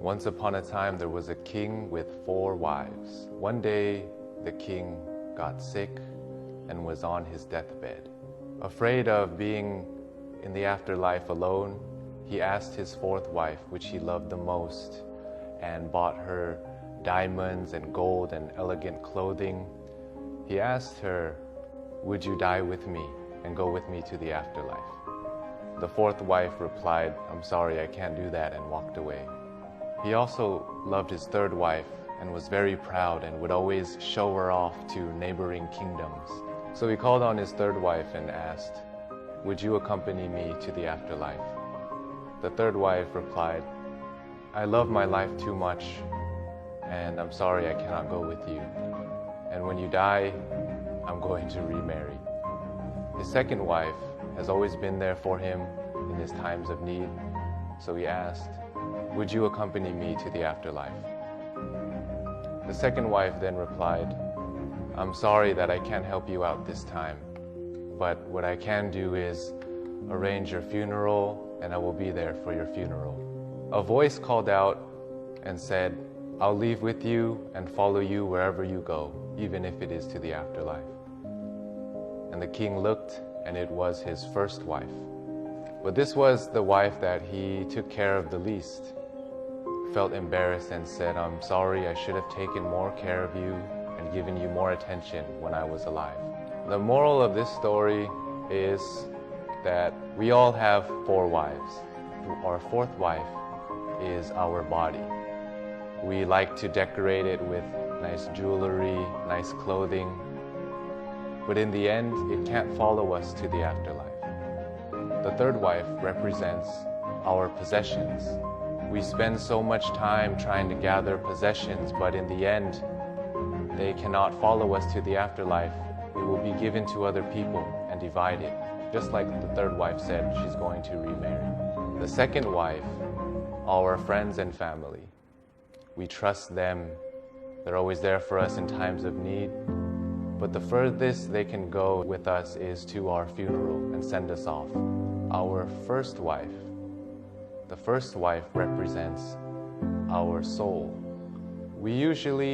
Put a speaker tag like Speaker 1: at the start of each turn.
Speaker 1: Once upon a time, there was a king with 4 wives. One day, the king got sick and was on his deathbed. Afraid of being in the afterlife alone, he asked his 4th wife, which he loved the most, and bought her diamonds and gold and elegant clothing. He asked her, "Would you die with me and go with me to the afterlife?" The 4th wife replied, "I'm sorry, I can't do that," and walked away. He also loved his 3rd wife and was very proud and would always show her off to neighboring kingdoms. So he called on his 3rd wife and asked, "Would you accompany me to the afterlife?" The 3rd wife replied, "I love my life too much, and I'm sorry I cannot go with you. And when you die, I'm going to remarry." His 2nd wife has always been there for him in his times of need, so he asked, "Would you accompany me to the afterlife?" The 2nd wife then replied, "I'm sorry that I can't help you out this time, but what I can do is arrange your funeral, and I will be there for your funeral." A voice called out and said, "I'll leave with you and follow you wherever you go, even if it is to the afterlife." And the king looked, and it was his 1st wife. But this was the wife that he took care of the least. Felt embarrassed and said, "I'm sorry, I should have taken more care of you and given you more attention when I was alive." The moral of this story is that we all have 4 wives. Our 4th wife is our body. We like to decorate it with nice jewelry, nice clothing, but in the end, it can't follow us to the afterlife. The 3rd wife represents our possessions. We spend so much time trying to gather possessions, but in the end, they cannot follow us to the afterlife. It will be given to other people and divided. Just like the 3rd wife said, she's going to remarry. The 2nd wife, our friends and family. We trust them. They're always there for us in times of need. But the furthest they can go with us is to our funeral and send us off. Our 1st wife. The 1st wife represents our soul. We usually